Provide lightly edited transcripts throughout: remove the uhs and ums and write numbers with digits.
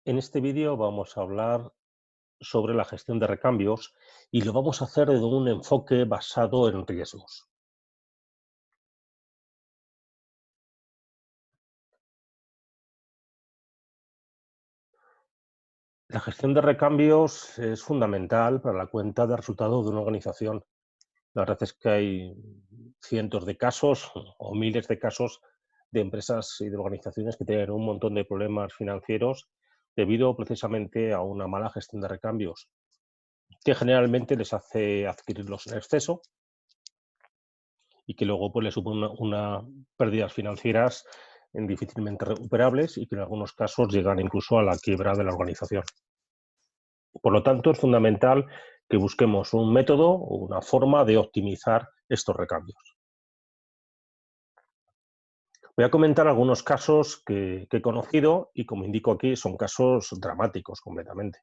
En este vídeo vamos a hablar sobre la gestión de recambios y lo vamos a hacer desde un enfoque basado en riesgos. La gestión de recambios es fundamental para la cuenta de resultados de una organización. La verdad es que hay cientos de casos o miles de casos de empresas y de organizaciones que tienen un montón de problemas financieros debido precisamente a una mala gestión de recambios, que generalmente les hace adquirirlos en exceso y que luego pues, le supone pérdidas financieras difícilmente recuperables y que en algunos casos llegan incluso a la quiebra de la organización. Por lo tanto, es fundamental que busquemos un método o una forma de optimizar estos recambios. Voy a comentar algunos casos que he conocido y, como indico aquí, son casos dramáticos completamente.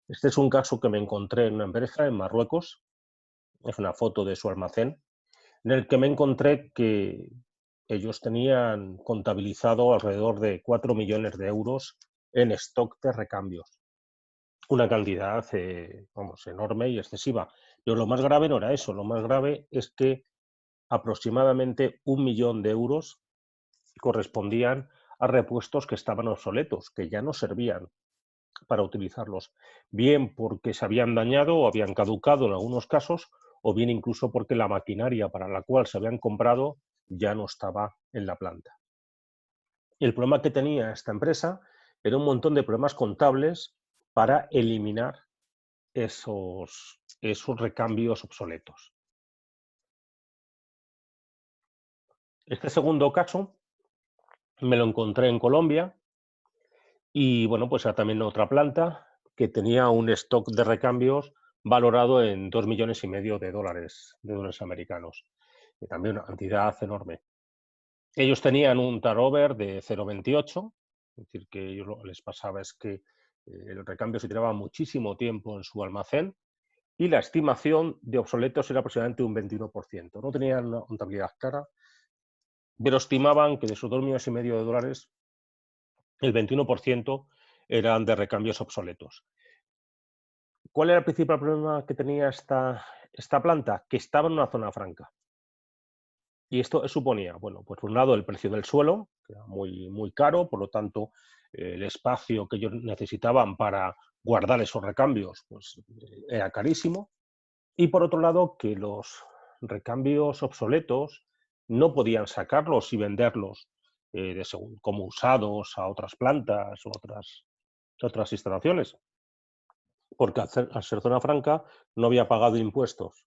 Este es un caso que me encontré en una empresa en Marruecos. Es una foto de su almacén, en el que me encontré que ellos tenían contabilizado alrededor de 4 millones de euros en stock de recambios. Una cantidad, vamos, enorme y excesiva. Pero lo más grave no era eso, lo más grave es que aproximadamente 1 millón de euros correspondían a repuestos que estaban obsoletos, que ya no servían para utilizarlos, bien porque se habían dañado o habían caducado en algunos casos, o bien incluso porque la maquinaria para la cual se habían comprado ya no estaba en la planta. El problema que tenía esta empresa era un montón de problemas contables para eliminar esos recambios obsoletos. Este segundo caso me lo encontré en Colombia y bueno, pues era también otra planta que tenía un stock de recambios valorado en 2,5 millones de dólares americanos, y también una cantidad enorme. Ellos tenían un turnover de 0,28, es decir, que a ellos lo que les pasaba es que el recambio se tiraba muchísimo tiempo en su almacén y la estimación de obsoletos era aproximadamente un 21%. No tenían una contabilidad clara, pero estimaban que de esos 2,5 millones de dólares, el 21% eran de recambios obsoletos. ¿Cuál era el principal problema que tenía esta planta? Que estaba en una zona franca. Y esto suponía, bueno, pues por un lado el precio del suelo, que era muy, muy caro, por lo tanto el espacio que ellos necesitaban para guardar esos recambios pues, era carísimo. Y por otro lado que los recambios obsoletos no podían sacarlos y venderlos como usados a otras plantas o otras instalaciones, porque al ser zona franca no había pagado impuestos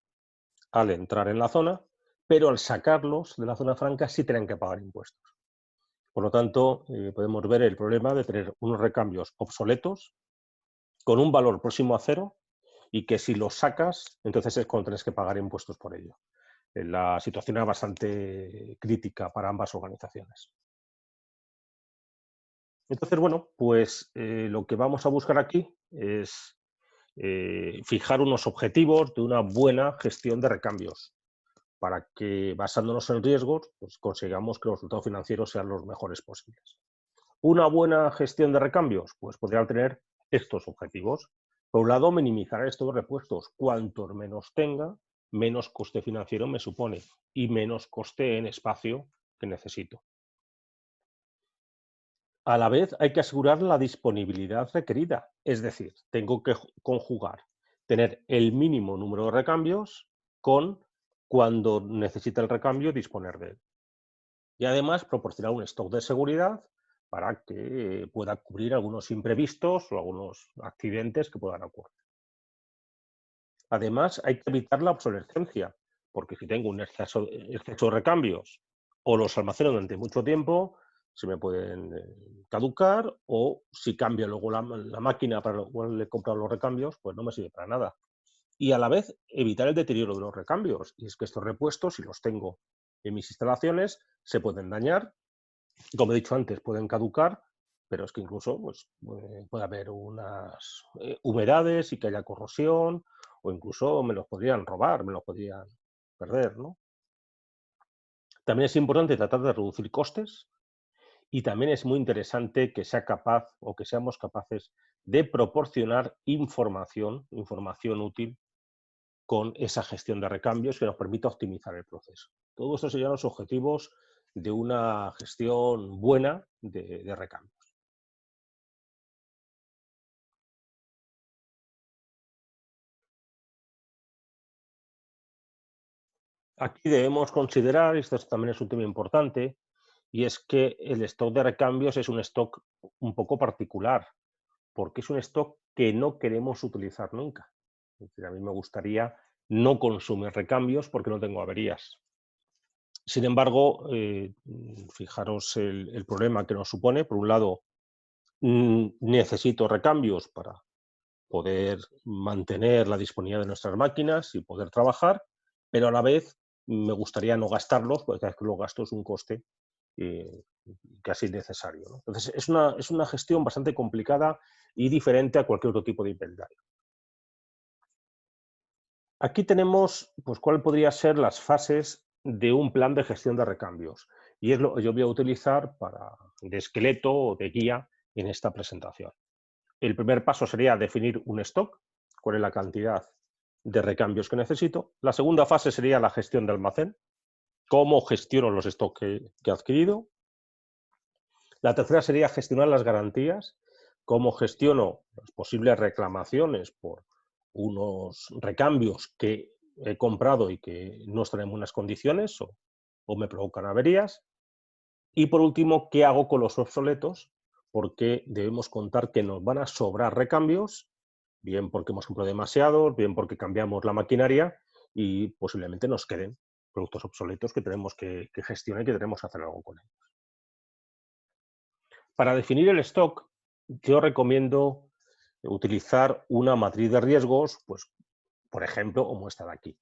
al entrar en la zona, pero al sacarlos de la zona franca sí tenían que pagar impuestos. Por lo tanto, podemos ver el problema de tener unos recambios obsoletos con un valor próximo a cero y que si los sacas, entonces es cuando tienes que pagar impuestos por ello. La situación era bastante crítica para ambas organizaciones. Entonces, bueno, pues lo que vamos a buscar aquí es fijar unos objetivos de una buena gestión de recambios para que, basándonos en riesgos, pues consigamos que los resultados financieros sean los mejores posibles. Una buena gestión de recambios, pues podría tener estos objetivos. Por un lado, minimizar estos repuestos. Cuantos menos tenga, menos coste financiero me supone y menos coste en espacio que necesito. A la vez, hay que asegurar la disponibilidad requerida, es decir, tengo que conjugar tener el mínimo número de recambios con cuando necesita el recambio disponer de él. Y además proporcionar un stock de seguridad para que pueda cubrir algunos imprevistos o algunos accidentes que puedan ocurrir. Además, hay que evitar la obsolescencia, porque si tengo un exceso de recambios o los almaceno durante mucho tiempo, se me pueden caducar, o si cambio luego la máquina para la cual le he comprado los recambios, pues no me sirve para nada. Y a la vez evitar el deterioro de los recambios. Y es que estos repuestos, si los tengo en mis instalaciones, se pueden dañar, como he dicho antes, pueden caducar, pero es que incluso pues, puede haber unas humedades y que haya corrosión, o incluso me los podrían robar, me los podrían perder, ¿no? También es importante tratar de reducir costes y también es muy interesante que sea capaz o que seamos capaces de proporcionar información útil con esa gestión de recambios que nos permita optimizar el proceso. Todos estos serían los objetivos de una gestión buena de recambios. Aquí debemos considerar, y esto también es un tema importante, y es que el stock de recambios es un stock un poco particular, porque es un stock que no queremos utilizar nunca. Es decir, a mí me gustaría no consumir recambios porque no tengo averías. Sin embargo, fijaros el problema que nos supone. Por un lado, necesito recambios para poder mantener la disponibilidad de nuestras máquinas y poder trabajar, pero a la vez me gustaría no gastarlos, porque cada vez que los gasto es un coste eh, casi innecesario, ¿no? Entonces, es una gestión bastante complicada y diferente a cualquier otro tipo de inventario. Aquí tenemos, pues, cuál podría ser las fases de un plan de gestión de recambios. Y es lo que yo voy a utilizar de esqueleto o de guía en esta presentación. El primer paso sería definir un stock, cuál es la cantidad de recambios que necesito. La segunda fase sería la gestión de almacén, cómo gestiono los stocks que he adquirido. La tercera sería gestionar las garantías, cómo gestiono las posibles reclamaciones por unos recambios que he comprado y que no están en buenas condiciones o me provocan averías. Y por último, ¿qué hago con los obsoletos? Porque debemos contar que nos van a sobrar recambios, bien porque hemos comprado demasiados, bien porque cambiamos la maquinaria y posiblemente nos queden productos obsoletos que tenemos que gestionar y que tenemos que hacer algo con ellos. Para definir el stock, yo recomiendo utilizar una matriz de riesgos, pues, por ejemplo, como esta de aquí.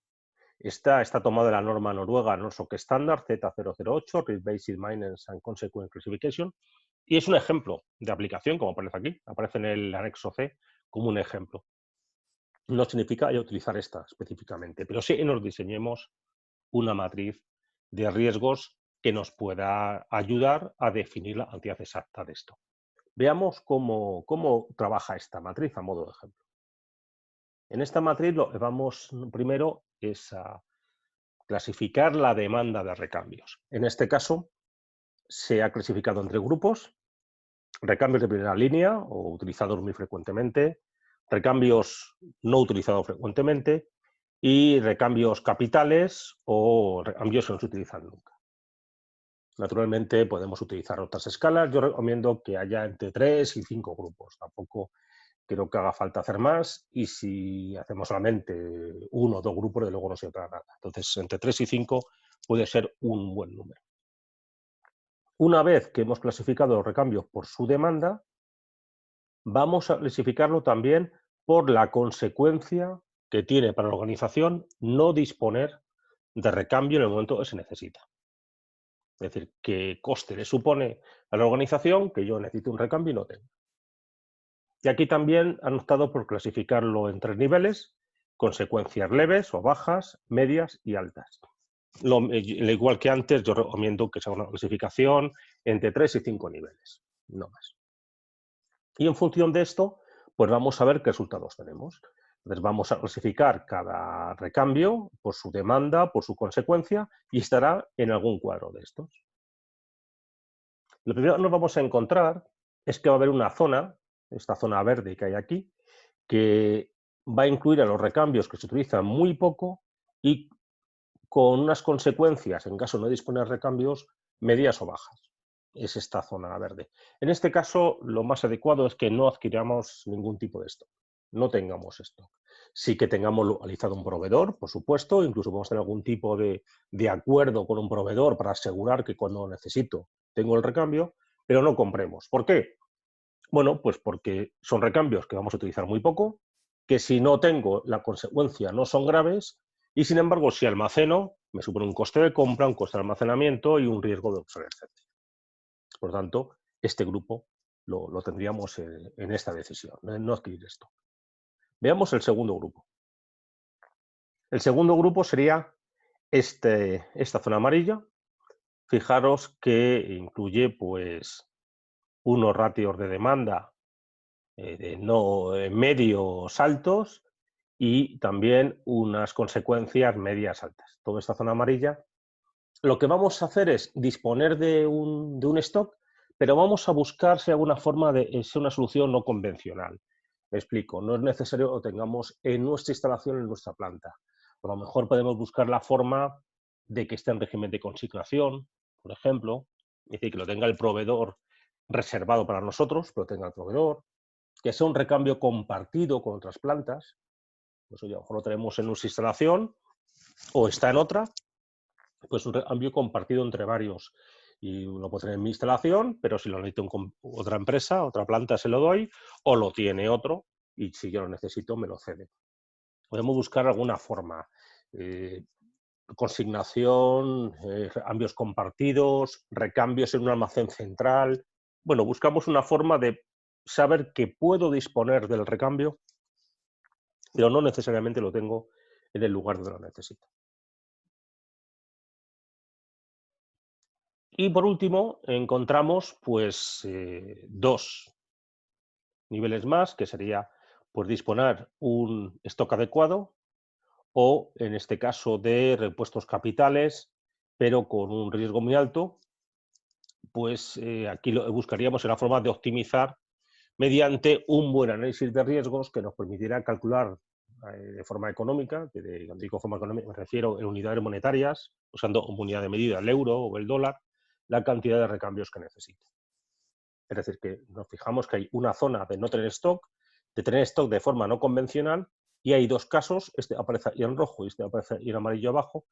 Esta está tomada de la norma noruega NORSOK Standard Z008, Risk Based Maintenance and Consequence Classification, y es un ejemplo de aplicación, como aparece aquí, aparece en el anexo C como un ejemplo. No significa que haya que utilizar esta específicamente, pero sí que nos diseñemos una matriz de riesgos que nos pueda ayudar a definir la cantidad exacta de esto. Veamos cómo trabaja esta matriz a modo de ejemplo. En esta matriz lo que vamos primero es a clasificar la demanda de recambios. En este caso, se ha clasificado entre grupos: recambios de primera línea o utilizados muy frecuentemente, recambios no utilizados frecuentemente y recambios capitales o recambios que no se utilizan nunca. Naturalmente podemos utilizar otras escalas. Yo recomiendo que haya entre 3 y 5 grupos. Tampoco creo que haga falta hacer más, y si hacemos solamente uno o dos grupos, de luego no sirve para nada. Entonces, entre 3 y 5 puede ser un buen número. Una vez que hemos clasificado los recambios por su demanda, vamos a clasificarlo también por la consecuencia que tiene para la organización no disponer de recambio en el momento que se necesita. Es decir, qué coste le supone a la organización que yo necesite un recambio y no tengo. Y aquí también han optado por clasificarlo en 3 niveles: consecuencias leves o bajas, medias y altas. Igual que antes, yo recomiendo que sea una clasificación entre 3 y 5 niveles, no más. Y en función de esto, pues vamos a ver qué resultados tenemos. Entonces vamos a clasificar cada recambio por su demanda, por su consecuencia, y estará en algún cuadro de estos. Lo primero que nos vamos a encontrar es que va a haber una zona, esta zona verde que hay aquí, que va a incluir a los recambios que se utilizan muy poco y con unas consecuencias, en caso de no disponer de recambios, medias o bajas. Es esta zona verde. En este caso, lo más adecuado es que no adquiramos ningún tipo de stock, no tengamos stock. Sí que tengamos localizado un proveedor, por supuesto, incluso podemos tener algún tipo de acuerdo con un proveedor para asegurar que cuando necesito tengo el recambio, pero no compremos. ¿Por qué? Bueno, pues porque son recambios que vamos a utilizar muy poco, que si no tengo la consecuencia no son graves, y sin embargo, si almaceno, me supone un coste de compra, un coste de almacenamiento y un riesgo de obsolescencia. Por lo tanto, este grupo lo tendríamos en esta decisión, no adquirir esto. Veamos el segundo grupo. El segundo grupo sería esta zona amarilla. Fijaros que incluye, pues, unos ratios de demanda no medios altos y también unas consecuencias medias altas. Toda esta zona amarilla. Lo que vamos a hacer es disponer de un stock, pero vamos a buscar si hay alguna forma de ser una solución no convencional. Me explico, no es necesario que lo tengamos en nuestra instalación, en nuestra planta. A lo mejor podemos buscar la forma de que esté en régimen de consignación, por ejemplo, es decir, que lo tenga el proveedor reservado para nosotros, pero tenga el proveedor, que sea un recambio compartido con otras plantas, pues oye, a lo mejor lo tenemos en nuestra instalación o está en otra, pues un recambio compartido entre varios. Y lo puedo tener en mi instalación, pero si lo necesito en otra empresa, otra planta, se lo doy, o lo tiene otro, y si yo lo necesito, me lo cede. Podemos buscar alguna forma. Consignación, recambios compartidos, recambios en un almacén central. Bueno, buscamos una forma de saber que puedo disponer del recambio, pero no necesariamente lo tengo en el lugar donde lo necesito. Y por último, encontramos pues dos niveles más, que sería pues disponer un stock adecuado o, en este caso, de repuestos capitales, pero con un riesgo muy alto, pues aquí lo buscaríamos en la forma de optimizar mediante un buen análisis de riesgos que nos permitirá calcular de forma económica, cuando digo forma económica me refiero en unidades monetarias, usando como unidad de medida el euro o el dólar, la cantidad de recambios que necesito. Es decir, que nos fijamos que hay una zona de no tener stock, de tener stock de forma no convencional, y hay dos casos, este aparece ahí en rojo y este aparece ahí en amarillo abajo,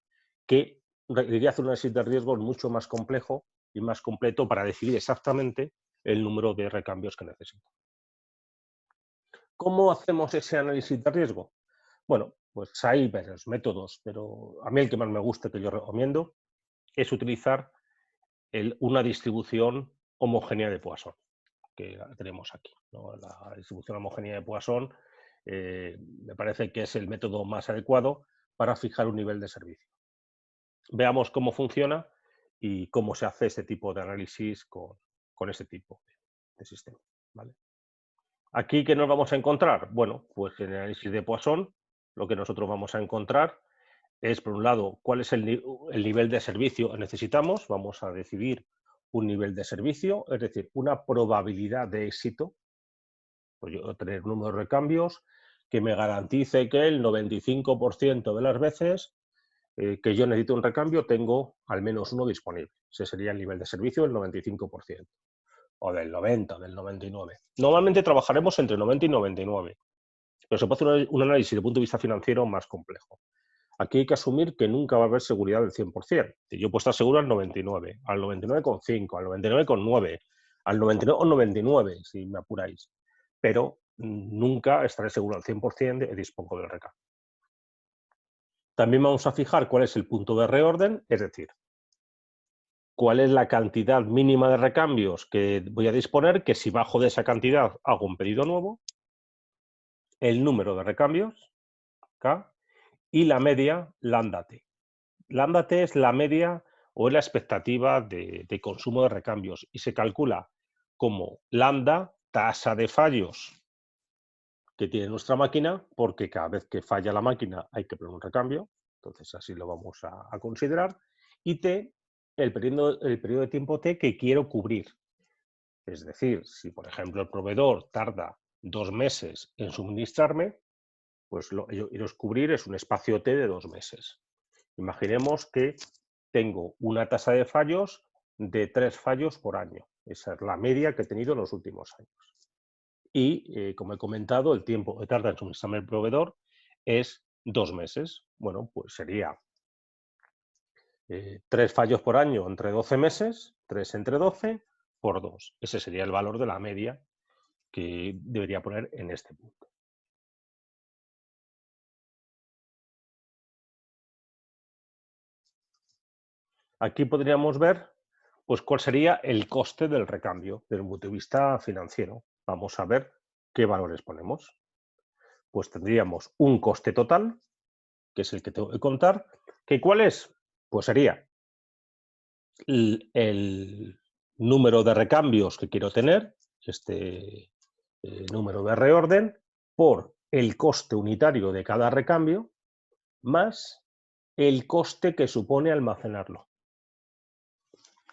que requeriría hacer un análisis de riesgos mucho más complejo y más completo para decidir exactamente el número de recambios que necesito. ¿Cómo hacemos ese análisis de riesgo? Bueno, pues hay varios métodos, pero a mí el que más me gusta, que yo recomiendo, es utilizar una distribución homogénea de Poisson, que la tenemos aquí, ¿no? La distribución homogénea de Poisson me parece que es el método más adecuado para fijar un nivel de servicio. Veamos cómo funciona y cómo se hace este tipo de análisis con este tipo de sistema. ¿Vale? Aquí, ¿qué nos vamos a encontrar? Bueno, pues en el análisis de Poisson, lo que nosotros vamos a encontrar es, por un lado, cuál es el nivel de servicio que necesitamos. Vamos a decidir un nivel de servicio, es decir, una probabilidad de éxito. Pues yo tener un número de recambios que me garantice que el 95% de las veces que yo necesito un recambio tengo al menos uno disponible. Ese sería el nivel de servicio del 95%. O del 90, del 99. Normalmente trabajaremos entre 90 y 99, pero se puede hacer un análisis desde el punto de vista financiero más complejo. Aquí hay que asumir que nunca va a haber seguridad del 100%. Yo puedo estar seguro al 99, al 99,5, al 99,9, al 99,99, si me apuráis. Pero nunca estaré seguro al 100% de que dispongo del recambio. También vamos a fijar cuál es el punto de reorden, es decir, cuál es la cantidad mínima de recambios que voy a disponer, que si bajo de esa cantidad hago un pedido nuevo, el número de recambios, K, y la media, lambda T. Lambda T es la media o es la expectativa de consumo de recambios y se calcula como lambda, tasa de fallos que tiene nuestra máquina, porque cada vez que falla la máquina hay que poner un recambio, entonces así lo vamos a considerar, y T, el periodo de tiempo T que quiero cubrir. Es decir, si por ejemplo el proveedor tarda 2 meses en suministrarme, pues lo que yo quiero cubrir es un espacio T de 2 meses. Imaginemos que tengo una tasa de fallos de 3 fallos por año. Esa es la media que he tenido en los últimos años. Y, como he comentado, el tiempo que tarda en suministrarme el proveedor es 2 meses. Bueno, pues sería 3 fallos por año entre 12 meses, 3 entre 12 por 2. Ese sería el valor de la media que debería poner en este punto. Aquí podríamos ver pues, cuál sería el coste del recambio desde un punto de vista financiero. Vamos a ver qué valores ponemos. Pues tendríamos un coste total, que es el que tengo que contar, que ¿cuál es? Pues sería el número de recambios que quiero tener, este número de reorden, por el coste unitario de cada recambio, más el coste que supone almacenarlo.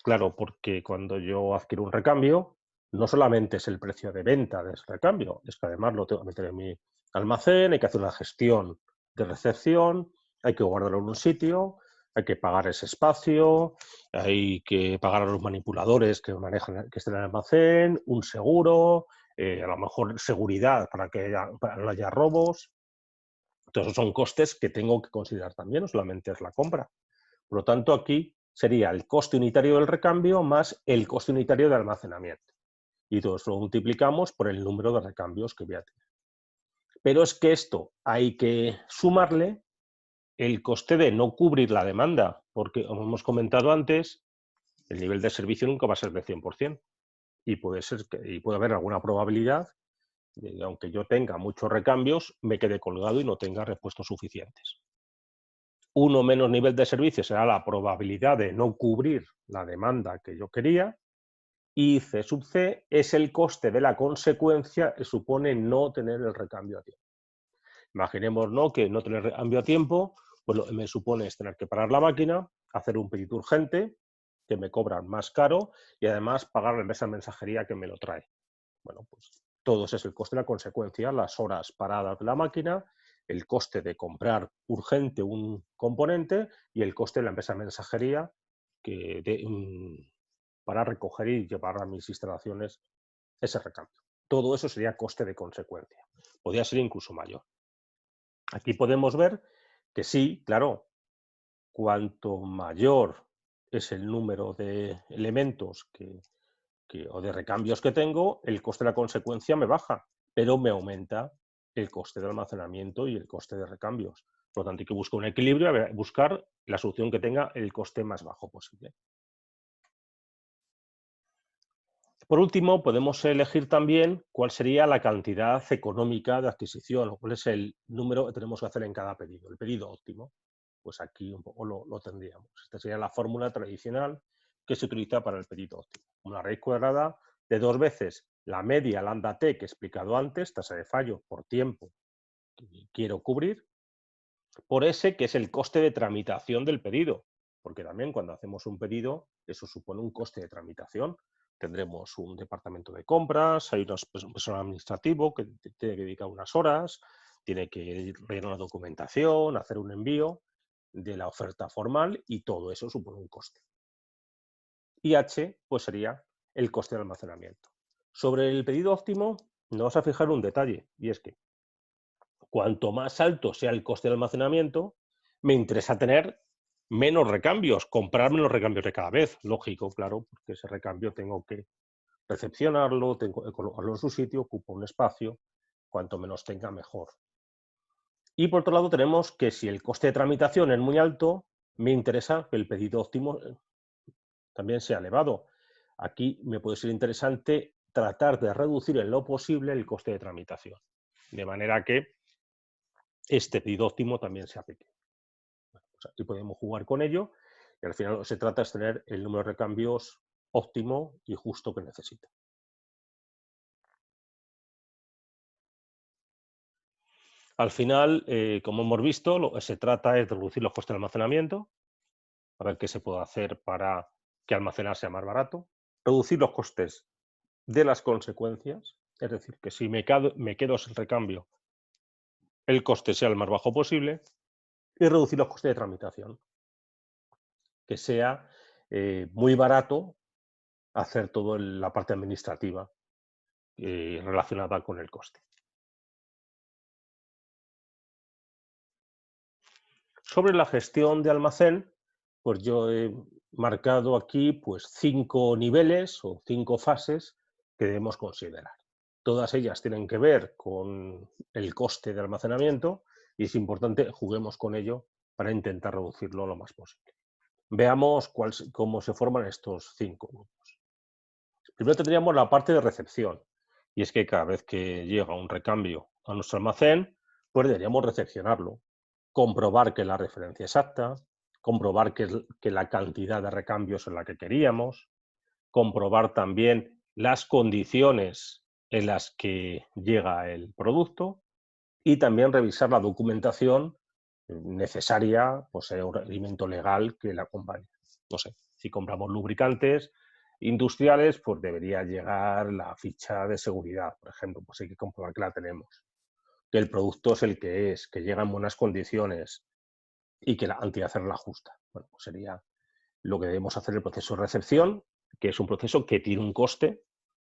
Claro, porque cuando yo adquiero un recambio, no solamente es el precio de venta de ese recambio, es que además lo tengo que meter en mi almacén, hay que hacer una gestión de recepción, hay que guardarlo en un sitio, hay que pagar ese espacio, hay que pagar a los manipuladores que manejan, que estén en el almacén, un seguro, a lo mejor seguridad para que no haya robos. Entonces, esos son costes que tengo que considerar también, no solamente es la compra. Por lo tanto, aquí sería el coste unitario del recambio más el coste unitario de almacenamiento. Y todo eso lo multiplicamos por el número de recambios que voy a tener. Pero es que esto hay que sumarle el coste de no cubrir la demanda, porque, como hemos comentado antes, el nivel de servicio nunca va a ser de 100%. Y puede haber alguna probabilidad de que, aunque yo tenga muchos recambios, me quede colgado y no tenga repuestos suficientes. 1 menos nivel de servicio será la probabilidad de no cubrir la demanda que yo quería, y C sub C es el coste de la consecuencia que supone no tener el recambio a tiempo. Imaginemos, ¿no?, que no tener recambio a tiempo, pues lo que me supone es tener que parar la máquina, hacer un pedido urgente, que me cobran más caro, y además pagar la empresa de mensajería que me lo trae. Bueno, pues todo ese es el coste de la consecuencia, las horas paradas de la máquina, el coste de comprar urgente un componente y el coste de la empresa de mensajería para recoger y llevar a mis instalaciones ese recambio. Todo eso sería coste de consecuencia. Podría ser incluso mayor. Aquí podemos ver que sí, claro, cuanto mayor es el número de elementos o de recambios que tengo, el coste de la consecuencia me baja, pero me aumenta el coste de almacenamiento y el coste de recambios. Por lo tanto, hay que buscar un equilibrio, buscar la solución que tenga el coste más bajo posible. Por último, podemos elegir también cuál sería la cantidad económica de adquisición o cuál es el número que tenemos que hacer en cada pedido, el pedido óptimo. Pues aquí un poco lo tendríamos. Esta sería la fórmula tradicional que se utiliza para el pedido óptimo. Una raíz cuadrada de 2 veces la media lambda t que he explicado antes, tasa de fallo por tiempo que quiero cubrir, por S, que es el coste de tramitación del pedido. Porque también cuando hacemos un pedido, eso supone un coste de tramitación. Tendremos un departamento de compras, hay un personal administrativo que tiene que dedicar unas horas, tiene que rellenar la documentación, hacer un envío de la oferta formal y todo eso supone un coste. Y H, pues sería el coste de almacenamiento. Sobre el pedido óptimo, nos vamos a fijar un detalle, y es que cuanto más alto sea el coste de almacenamiento, me interesa tener menos recambios, comprar menos recambios de cada vez. Lógico, claro, porque ese recambio tengo que recepcionarlo, tengo que colocarlo en su sitio, ocupa un espacio, cuanto menos tenga, mejor. Y por otro lado tenemos que si el coste de tramitación es muy alto, me interesa que el pedido óptimo también sea elevado. Aquí me puede ser interesante tratar de reducir en lo posible el coste de tramitación, de manera que este pedido óptimo también sea pequeño. Bueno, pues aquí podemos jugar con ello y al final lo que se trata es tener el número de recambios óptimo y justo que necesita. Al final, como hemos visto, lo que se trata es de reducir los costes de almacenamiento, a ver qué se puede hacer para que almacenar sea más barato, reducir los costes de las consecuencias, es decir, que si me quedo sin recambio, el coste sea el más bajo posible, y reducir los costes de tramitación, que sea muy barato hacer toda la parte administrativa relacionada con el coste. Sobre la gestión de almacén, pues yo he marcado aquí pues 5 niveles o 5 fases que debemos considerar. Todas ellas tienen que ver con el coste de almacenamiento y es importante juguemos con ello para intentar reducirlo lo más posible. Veamos cómo se forman estos 5 grupos. Primero tendríamos la parte de recepción, y es que cada vez que llega un recambio a nuestro almacén, pues deberíamos recepcionarlo, comprobar que la referencia exacta, comprobar que la cantidad de recambios es la que queríamos, comprobar también las condiciones en las que llega el producto y también revisar la documentación necesaria, pues el requerimiento legal que la acompañe. No sé, si compramos lubricantes industriales, pues debería llegar la ficha de seguridad, por ejemplo, pues hay que comprobar que la tenemos, que el producto es el que es, que llega en buenas condiciones y que la entidad hacer la justa. Bueno, pues sería lo que debemos hacer el proceso de recepción, que es un proceso que tiene un coste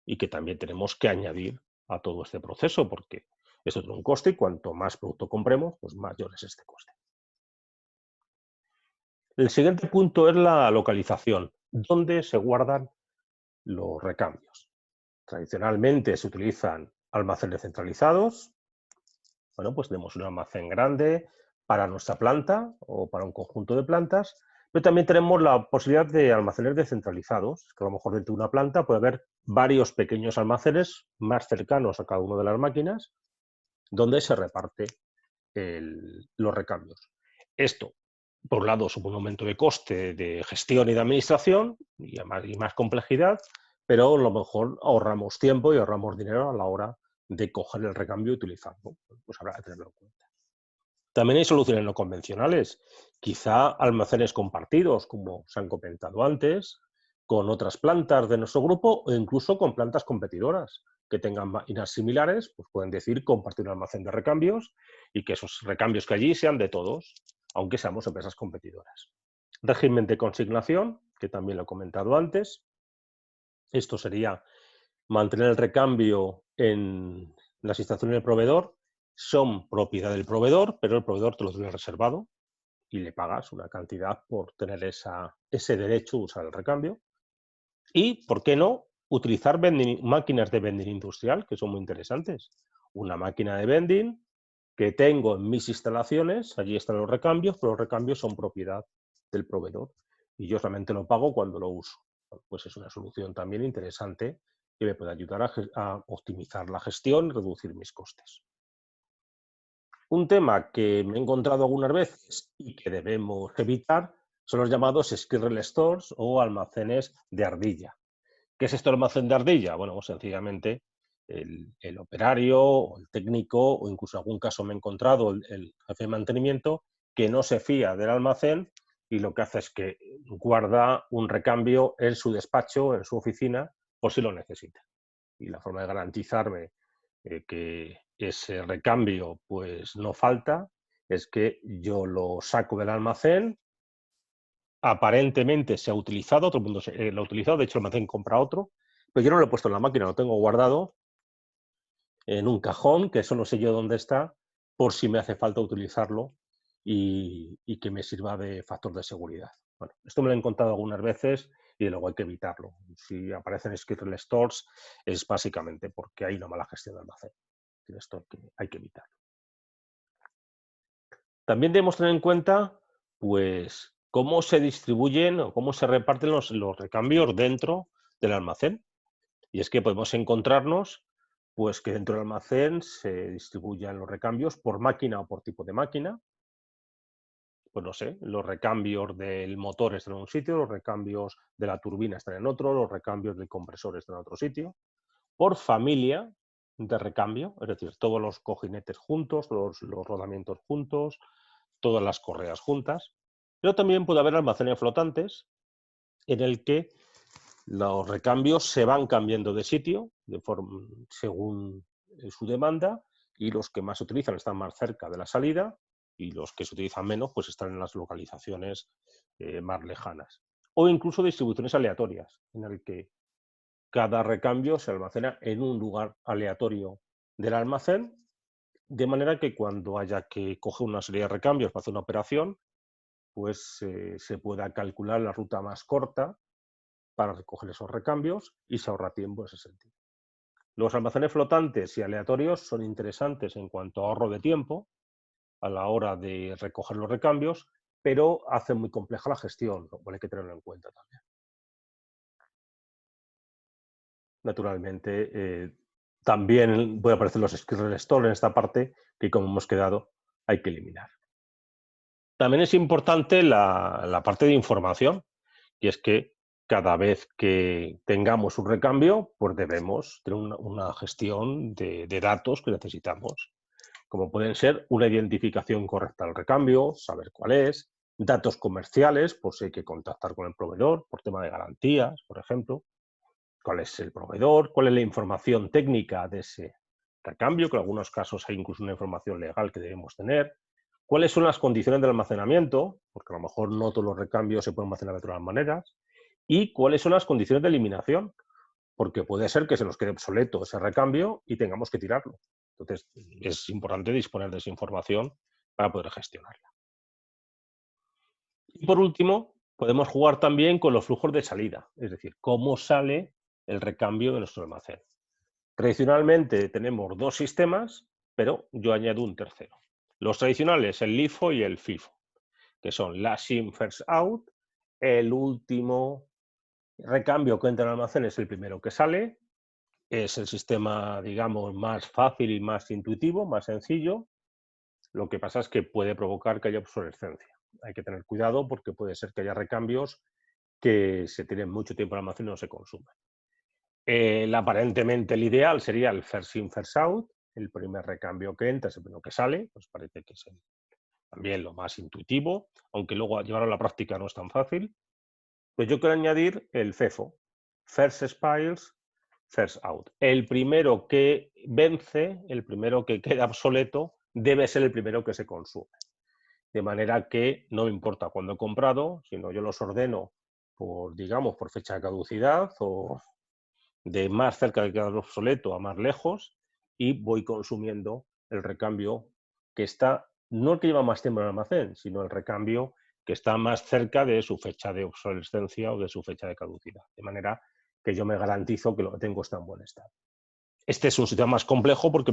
y que también tenemos que añadir a todo este proceso, porque esto tiene un coste y cuanto más producto compremos, pues mayor es este coste. El siguiente punto es la localización, dónde se guardan los recambios. Tradicionalmente se utilizan almacenes centralizados. Bueno, pues tenemos un almacén grande para nuestra planta o para un conjunto de plantas, pero también tenemos la posibilidad de almacenes descentralizados, que a lo mejor dentro de una planta puede haber varios pequeños almacenes más cercanos a cada una de las máquinas, donde se reparte los recambios. Esto, por un lado, supone un aumento de coste de gestión y de administración y más complejidad, pero a lo mejor ahorramos tiempo y ahorramos dinero a la hora de coger el recambio y utilizarlo. Pues habrá que tenerlo en cuenta. También hay soluciones no convencionales, quizá almacenes compartidos, como se han comentado antes, con otras plantas de nuestro grupo o incluso con plantas competidoras que tengan máquinas similares, pues pueden decir compartir un almacén de recambios y que esos recambios que allí sean de todos, aunque seamos empresas competidoras. Régimen de consignación, que también lo he comentado antes. Esto sería mantener el recambio en las instalaciones del proveedor, son propiedad del proveedor, pero el proveedor te lo tiene reservado y le pagas una cantidad por tener ese derecho de usar el recambio. Y, ¿por qué no?, utilizar máquinas de vending industrial, que son muy interesantes. Una máquina de vending que tengo en mis instalaciones, allí están los recambios, pero los recambios son propiedad del proveedor y yo solamente lo pago cuando lo uso. Pues es una solución también interesante que me puede ayudar a optimizar la gestión y reducir mis costes. Un tema que me he encontrado algunas veces y que debemos evitar son los llamados Squirrel Stores o almacenes de ardilla. ¿Qué es esto el almacén de ardilla? Bueno, pues sencillamente el operario o el técnico o incluso en algún caso me he encontrado el jefe de mantenimiento que no se fía del almacén y lo que hace es que guarda un recambio en su despacho, en su oficina, por si lo necesita. Y la forma de garantizarme que ese recambio pues no falta es que yo lo saco del almacén, aparentemente se ha utilizado, todo el mundo lo ha utilizado, de hecho el almacén compra otro, pero yo no lo he puesto en la máquina, lo tengo guardado en un cajón, que solo sé yo dónde está, por si me hace falta utilizarlo y que me sirva de factor de seguridad. Bueno, esto me lo he encontrado algunas veces y luego hay que evitarlo. Si aparecen Squirrel Stores es básicamente porque hay una mala gestión de almacén. Esto hay que evitarlo. También debemos tener en cuenta, pues, cómo se distribuyen o cómo se reparten los recambios dentro del almacén. Y es que podemos encontrarnos, pues, que dentro del almacén se distribuyan los recambios por máquina o por tipo de máquina. Pues no sé, los recambios del motor están en un sitio, los recambios de la turbina están en otro, los recambios del compresor están en otro sitio. Por familia de recambio, es decir, todos los cojinetes juntos, los rodamientos juntos, todas las correas juntas. Pero también puede haber almacenes flotantes en el que los recambios se van cambiando de sitio según su demanda y los que más se utilizan están más cerca de la salida y los que se utilizan menos pues están en las localizaciones más lejanas. O incluso distribuciones aleatorias, en el que cada recambio se almacena en un lugar aleatorio del almacén, de manera que cuando haya que coger una serie de recambios para hacer una operación, pues se pueda calcular la ruta más corta para recoger esos recambios y se ahorra tiempo en ese sentido. Los almacenes flotantes y aleatorios son interesantes en cuanto a ahorro de tiempo a la hora de recoger los recambios, pero hacen muy compleja la gestión, lo cual hay que tenerlo en cuenta también. Naturalmente, también puede aparecer los Squirrel Store en esta parte que, como hemos quedado, hay que eliminar. También es importante la parte de información, y es que cada vez que tengamos un recambio, pues debemos tener una gestión de datos que necesitamos, como pueden ser una identificación correcta del recambio, saber cuál es, datos comerciales, por si hay que contactar con el proveedor, por tema de garantías, por ejemplo, cuál es el proveedor, cuál es la información técnica de ese recambio, que en algunos casos hay incluso una información legal que debemos tener, cuáles son las condiciones del almacenamiento, porque a lo mejor no todos los recambios se pueden almacenar de todas maneras, y cuáles son las condiciones de eliminación, porque puede ser que se nos quede obsoleto ese recambio y tengamos que tirarlo. Entonces, es importante disponer de esa información para poder gestionarla. Y por último, podemos jugar también con los flujos de salida, es decir, cómo sale el recambio de nuestro almacén. Tradicionalmente tenemos dos sistemas, pero yo añado un tercero. Los tradicionales, el LIFO y el FIFO, que son last in, first out. El último recambio que entra en el almacén es el primero que sale. Es el sistema, digamos, más fácil y más intuitivo, más sencillo. Lo que pasa es que puede provocar que haya obsolescencia. Hay que tener cuidado porque puede ser que haya recambios que se tienen mucho tiempo en el almacén y no se consumen. Aparentemente el ideal sería el first in, first out. El primer recambio que entra es el primero que sale. Pues parece que es también lo más intuitivo, aunque luego llevarlo a la práctica no es tan fácil. Pues yo quiero añadir el FEFO, First Expires, First Out. El primero que vence, el primero que queda obsoleto, debe ser el primero que se consume. De manera que no me importa cuándo he comprado, sino yo los ordeno por, digamos, por fecha de caducidad o de más cerca de quedar obsoleto a más lejos y voy consumiendo el recambio que está, no el que lleva más tiempo en el almacén, sino el recambio que está más cerca de su fecha de obsolescencia o de su fecha de caducidad. De manera que yo me garantizo que lo que tengo está en buen estado. Este es un sistema más complejo porque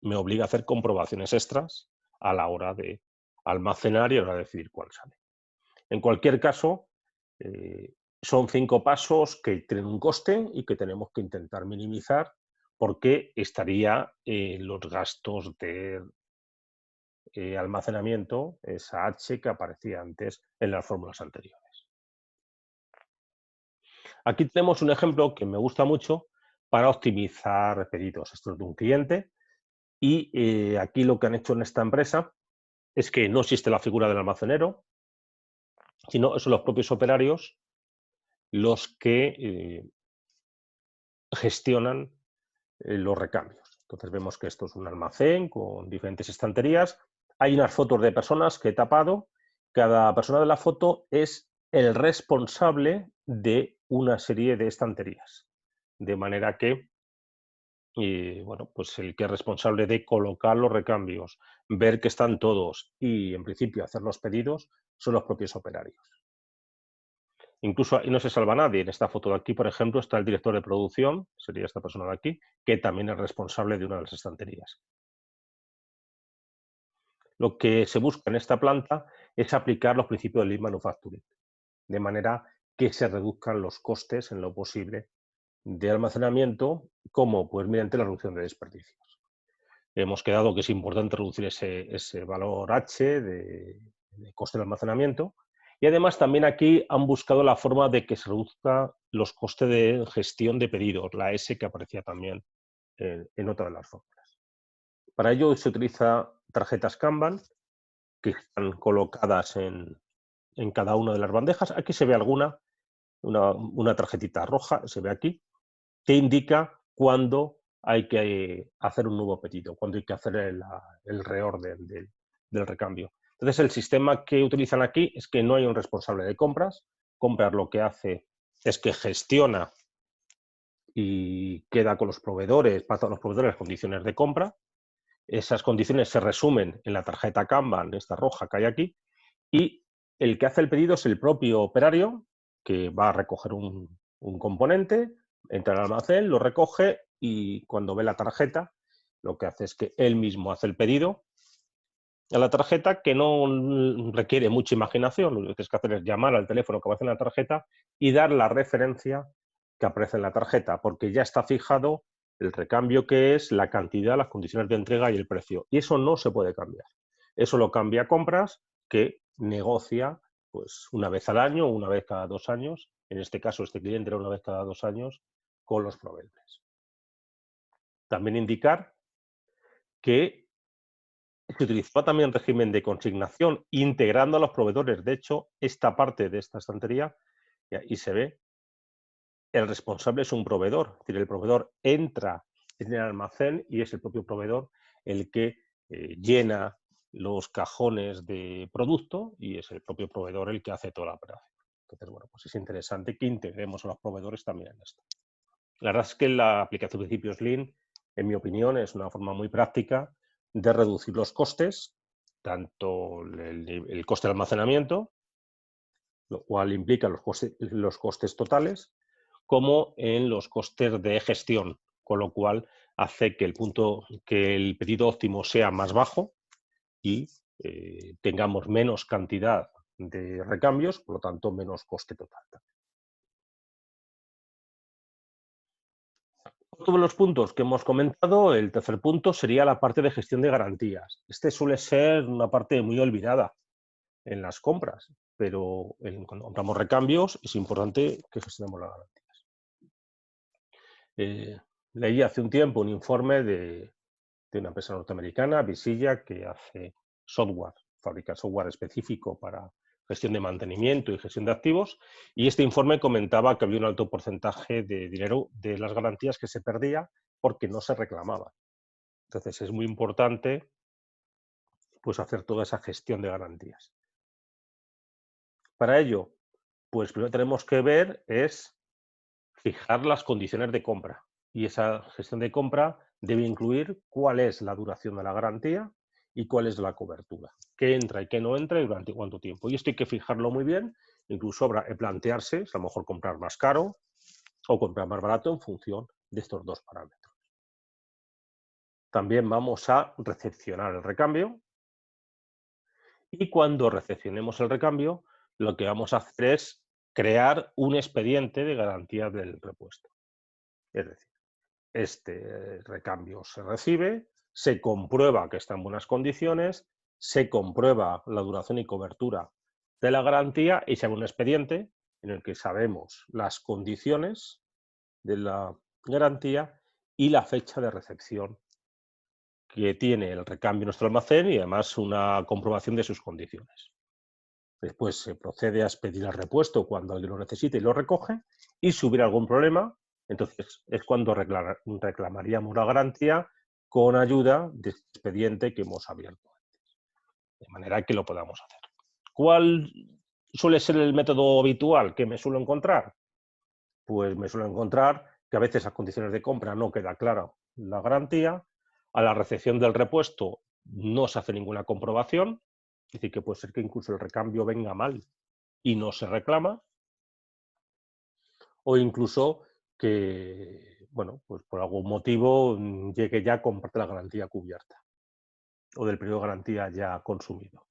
me obliga a hacer comprobaciones extras a la hora de almacenar y a la hora de decidir cuál sale. En cualquier caso, son 5 pasos que tienen un coste y que tenemos que intentar minimizar porque estaría los gastos de almacenamiento, esa H que aparecía antes en las fórmulas anteriores. Aquí tenemos un ejemplo que me gusta mucho para optimizar pedidos. Esto es de un cliente y aquí lo que han hecho en esta empresa es que no existe la figura del almacenero, sino son los propios operarios los que gestionan los recambios. Entonces vemos que esto es un almacén con diferentes estanterías. Hay unas fotos de personas que he tapado. Cada persona de la foto es el responsable de una serie de estanterías. De manera que, bueno, pues el que es responsable de colocar los recambios, ver que están todos y, en principio, hacer los pedidos, son los propios operarios. Incluso ahí no se salva nadie. En esta foto de aquí, por ejemplo, está el director de producción, sería esta persona de aquí, que también es responsable de una de las estanterías. Lo que se busca en esta planta es aplicar los principios del Lean Manufacturing, de manera que se reduzcan los costes en lo posible de almacenamiento, como pues mediante la reducción de desperdicios. Hemos quedado que es importante reducir ese valor H de coste de almacenamiento. Y además también aquí han buscado la forma de que se reduzca los costes de gestión de pedidos, la S que aparecía también en otra de las fórmulas. Para ello se utiliza tarjetas Kanban que están colocadas en cada una de las bandejas. Aquí se ve una tarjetita roja, se ve aquí, que indica cuándo hay que hacer un nuevo pedido, cuándo hay que hacer el reorden del recambio. Entonces, el sistema que utilizan aquí es que no hay un responsable de compras. Compras lo que hace es que gestiona y queda con los proveedores, pasa a los proveedores las condiciones de compra. Esas condiciones se resumen en la tarjeta Kanban, esta roja que hay aquí, y el que hace el pedido es el propio operario, que va a recoger un componente, entra al almacén, lo recoge y cuando ve la tarjeta, lo que hace es que él mismo hace el pedido a la tarjeta, que no requiere mucha imaginación. Lo que tienes que hacer es llamar al teléfono que aparece en la tarjeta y dar la referencia que aparece en la tarjeta, porque ya está fijado el recambio que es, la cantidad, las condiciones de entrega y el precio. Y eso no se puede cambiar. Eso lo cambia Compras, que negocia pues una vez al año o una vez cada 2 años en este caso este cliente era una vez cada 2 años, con los proveedores. También indicar que se utilizó también régimen de consignación, integrando a los proveedores. De hecho, esta parte de esta estantería, y ahí se ve, el responsable es un proveedor. Es decir, el proveedor entra en el almacén y es el propio proveedor el que llena los cajones de producto y es el propio proveedor el que hace toda la operación. Entonces, bueno, pues es interesante que integremos a los proveedores también en esto. La verdad es que la aplicación de principios Lean, en mi opinión, es una forma muy práctica de reducir los costes, tanto el coste de almacenamiento, lo cual implica los costes totales, como en los costes de gestión, con lo cual hace que el pedido óptimo sea más bajo y tengamos menos cantidad de recambios, por lo tanto menos coste total. Otro de los puntos que hemos comentado, el tercer punto, sería la parte de gestión de garantías. Este suele ser una parte muy olvidada en las compras, pero cuando compramos recambios es importante que gestionemos las garantías. Leí hace un tiempo un informe de una empresa norteamericana, Visilla, que hace software, fabrica software específico para gestión de mantenimiento y gestión de activos, y este informe comentaba que había un alto porcentaje de dinero de las garantías que se perdía porque no se reclamaba. Entonces es muy importante pues, hacer toda esa gestión de garantías. Para ello, pues primero tenemos que ver es fijar las condiciones de compra, y esa gestión de compra debe incluir cuál es la duración de la garantía y cuál es la cobertura, qué entra y qué no entra y durante cuánto tiempo. Y esto hay que fijarlo muy bien, incluso plantearse, a lo mejor comprar más caro o comprar más barato en función de estos dos parámetros. También vamos a recepcionar el recambio y cuando recepcionemos el recambio, lo que vamos a hacer es crear un expediente de garantía del repuesto. Es decir, este recambio se recibe, se comprueba que está en buenas condiciones, se comprueba la duración y cobertura de la garantía y se abre un expediente en el que sabemos las condiciones de la garantía y la fecha de recepción que tiene el recambio en nuestro almacén y además una comprobación de sus condiciones. Después se procede a expedir el repuesto cuando alguien lo necesite y lo recoge, y si hubiera algún problema, entonces es cuando reclamaríamos la garantía con ayuda de este expediente que hemos abierto antes, de manera que lo podamos hacer. ¿Cuál suele ser el método habitual que me suelo encontrar? Pues me suelo encontrar que a veces a condiciones de compra no queda clara la garantía, a la recepción del repuesto no se hace ninguna comprobación, es decir, que puede ser que incluso el recambio venga mal y no se reclama, o incluso que, bueno, pues por algún motivo llegue ya con parte de la garantía cubierta o del periodo de garantía ya consumido.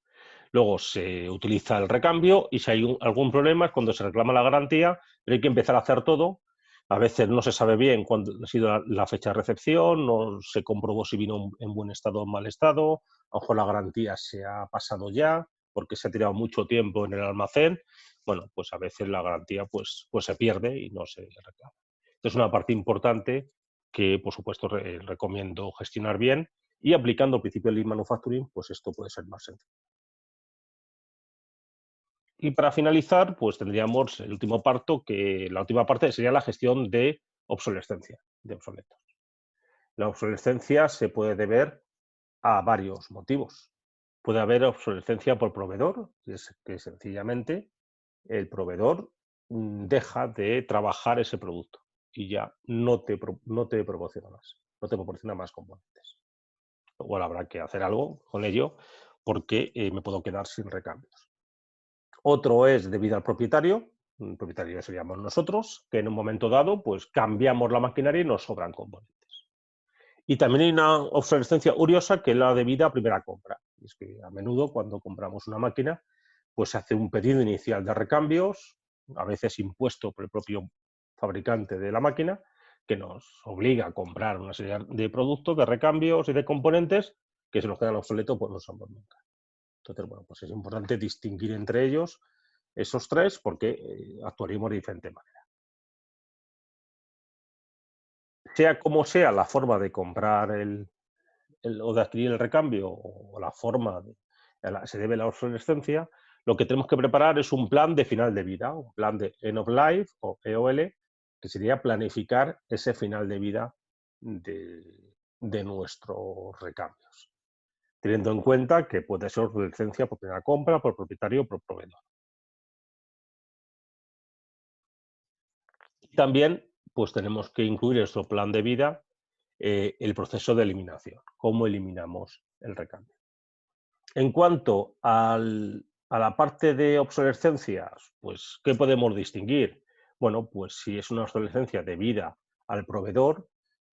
Luego se utiliza el recambio y si hay algún problema es cuando se reclama la garantía, pero hay que empezar a hacer todo. A veces no se sabe bien cuándo ha sido la fecha de recepción, no se comprobó si vino en buen estado o en mal estado, a lo mejor la garantía se ha pasado ya porque se ha tirado mucho tiempo en el almacén. Bueno, pues a veces la garantía pues se pierde y no se reclama. Entonces es una parte importante que, por supuesto, recomiendo gestionar bien y aplicando el principio de Lean Manufacturing, pues esto puede ser más sencillo. Y para finalizar, pues tendríamos el último parto, que la última parte sería la gestión de obsolescencia, de obsoletos. La obsolescencia se puede deber a varios motivos. Puede haber obsolescencia por proveedor, que sencillamente el proveedor deja de trabajar ese producto y ya no te proporciona más, no te proporciona más componentes. Igual habrá que hacer algo con ello porque me puedo quedar sin recambios. Otro es debido al propietario, el propietario seríamos nosotros, que en un momento dado pues cambiamos la maquinaria y nos sobran componentes. Y también hay una obsolescencia curiosa que es la debida a primera compra. Es que a menudo cuando compramos una máquina pues se hace un pedido inicial de recambios, a veces impuesto por el propio fabricante de la máquina, que nos obliga a comprar una serie de productos, de recambios y de componentes que se nos quedan obsoletos pues no usamos nunca. Entonces, bueno, pues es importante distinguir entre ellos esos tres porque actuaríamos de diferente manera. Sea como sea la forma de comprar o de adquirir el recambio o la forma se debe la obsolescencia, lo que tenemos que preparar es un plan de final de vida, un plan de end of life o EOL, que sería planificar ese final de vida de nuestros recambios, teniendo en cuenta que puede ser obsolescencia por primera compra, por propietario o por proveedor. También pues tenemos que incluir en nuestro plan de vida el proceso de eliminación, cómo eliminamos el recambio. En cuanto a la parte de obsolescencias, pues, ¿qué podemos distinguir? Bueno, pues si es una obsolescencia debida al proveedor,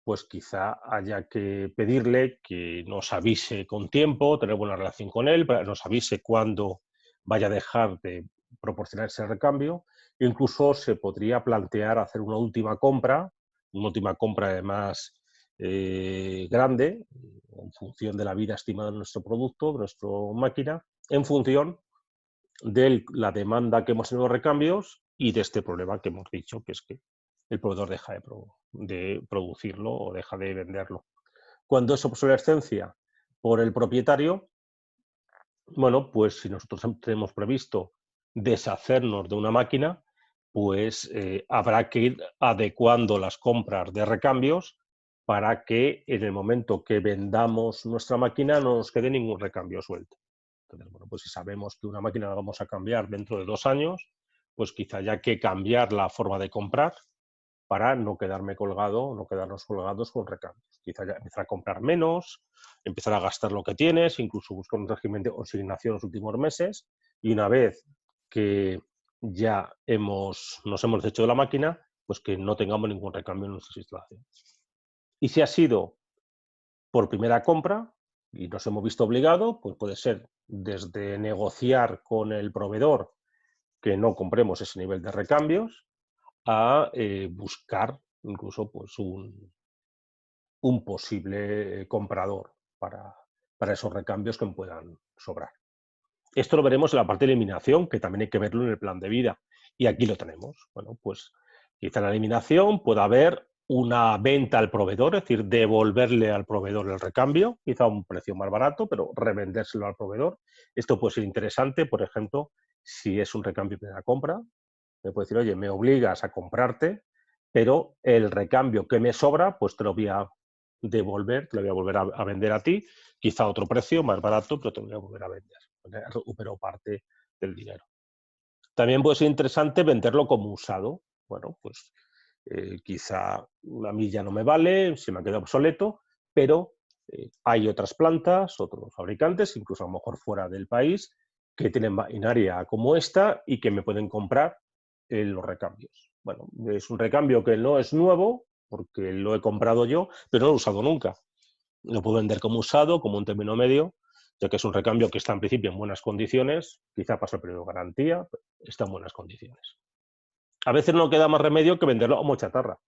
pues quizá haya que pedirle que nos avise con tiempo, tener buena relación con él, para que nos avise cuándo vaya a dejar de proporcionar ese recambio. Incluso se podría plantear hacer una última compra además grande, en función de la vida estimada de nuestro producto, de nuestra máquina, en función de la demanda que hemos tenido de recambios y de este problema que hemos dicho, que es que el proveedor deja de producirlo o deja de venderlo. Cuando es obsolescencia por el propietario, bueno, pues si nosotros tenemos previsto deshacernos de una máquina, pues habrá que ir adecuando las compras de recambios para que en el momento que vendamos nuestra máquina no nos quede ningún recambio suelto. Entonces, bueno, pues si sabemos que una máquina la vamos a cambiar dentro de 2 años, pues quizá haya que cambiar la forma de comprar para no quedarme colgado, no quedarnos colgados con recambios. Quizá ya empezar a comprar menos, empezar a gastar lo que tienes, incluso buscar un régimen de consignación los últimos meses, y una vez que ya nos hemos hecho de la máquina, pues que no tengamos ningún recambio en nuestras instalaciones. Y si ha sido por primera compra y nos hemos visto obligados, pues puede ser desde negociar con el proveedor que no compremos ese nivel de recambios, a buscar incluso pues un posible comprador para esos recambios que me puedan sobrar. Esto lo veremos en la parte de eliminación, que también hay que verlo en el plan de vida. Y aquí lo tenemos. Bueno, pues quizá en la eliminación pueda haber una venta al proveedor, es decir, devolverle al proveedor el recambio, quizá a un precio más barato, pero revendérselo al proveedor. Esto puede ser interesante, por ejemplo, si es un recambio de primera compra, me puede decir, oye, me obligas a comprarte, pero el recambio que me sobra, pues te lo voy a devolver, te lo voy a volver a vender a ti, quizá a otro precio más barato, pero te lo voy a volver a vender. Recupero parte del dinero. También puede ser interesante venderlo como usado. Bueno, pues quizá a mí ya no me vale, se me ha quedado obsoleto, pero hay otras plantas, otros fabricantes, incluso a lo mejor fuera del país, que tienen maquinaria como esta y que me pueden comprar los recambios. Bueno, es un recambio que no es nuevo, porque lo he comprado yo, pero no lo he usado nunca. Lo puedo vender como usado, como un término medio, ya que es un recambio que está en principio en buenas condiciones, quizá pasa el periodo de garantía, pero está en buenas condiciones. A veces no queda más remedio que venderlo como chatarra,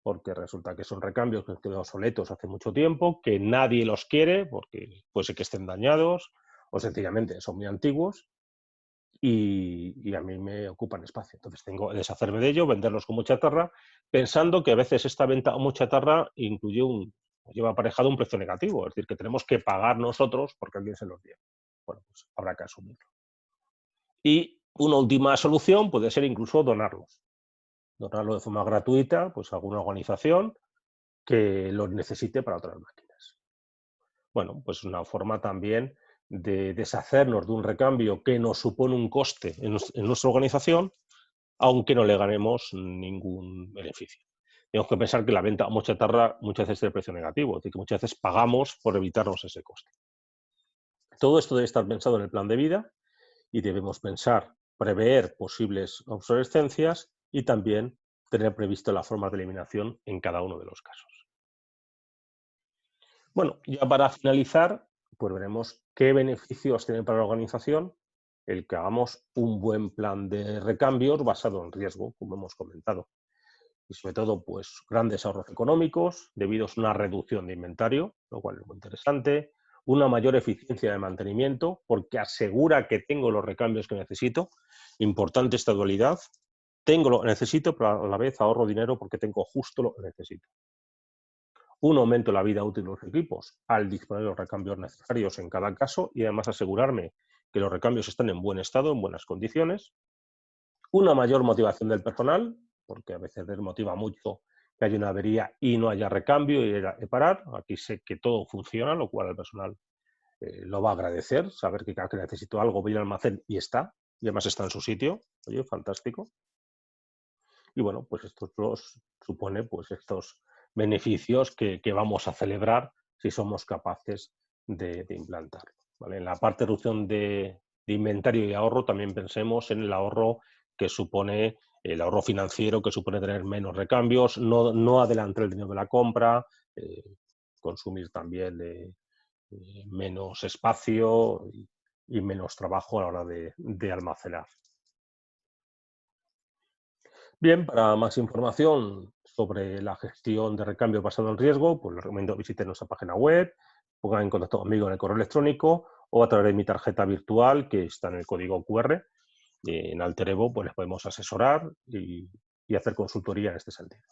porque resulta que son recambios que quedan obsoletos hace mucho tiempo, que nadie los quiere, porque puede ser que estén dañados o sencillamente son muy antiguos y a mí me ocupan espacio. Entonces tengo que deshacerme de ello, venderlos como chatarra, pensando que a veces esta venta como chatarra lleva aparejado un precio negativo, es decir, que tenemos que pagar nosotros porque alguien se los dio. Bueno, pues habrá que asumirlo. Y una última solución puede ser incluso donarlos. Donarlo de forma gratuita, pues a alguna organización que los necesite para otras máquinas. Bueno, pues una forma también de deshacernos de un recambio que nos supone un coste en nuestra organización, aunque no le ganemos ningún beneficio. Tenemos que pensar que la venta como chatarra muchas veces es de precio negativo, es decir, que muchas veces pagamos por evitarnos ese coste. Todo esto debe estar pensado en el plan de vida y debemos pensar, prever posibles obsolescencias y también tener previsto las formas de eliminación en cada uno de los casos. Bueno, ya para finalizar, pues veremos qué beneficios tiene para la organización el que hagamos un buen plan de recambios basado en riesgo, como hemos comentado. Y sobre todo, pues grandes ahorros económicos debido a una reducción de inventario, lo cual es muy interesante, una mayor eficiencia de mantenimiento porque asegura que tengo los recambios que necesito. Importante esta dualidad. Tengo lo que necesito, pero a la vez ahorro dinero porque tengo justo lo que necesito. Un aumento en la vida útil de los equipos al disponer de los recambios necesarios en cada caso y además asegurarme que los recambios están en buen estado, en buenas condiciones. Una mayor motivación del personal, porque a veces desmotiva mucho que haya una avería y no haya recambio y haya que parar. Aquí sé que todo funciona, lo cual el personal lo va a agradecer, saber que cada que necesito algo voy al almacén y está, y además está en su sitio. Oye, fantástico. Y bueno, pues esto los supone pues estos beneficios que vamos a celebrar si somos capaces de implantarlo, ¿vale? En la parte de reducción de inventario y ahorro también pensemos en el ahorro que supone el ahorro financiero, que supone tener menos recambios, no adelantar el dinero de la compra, consumir también menos espacio y menos trabajo a la hora de almacenar. Bien, para más información sobre la gestión de recambio basado en riesgo, pues les recomiendo visiten nuestra página web, pongan en contacto conmigo en el correo electrónico o a través de mi tarjeta virtual que está en el código QR. En Alterevo pues les podemos asesorar y hacer consultoría en este sentido.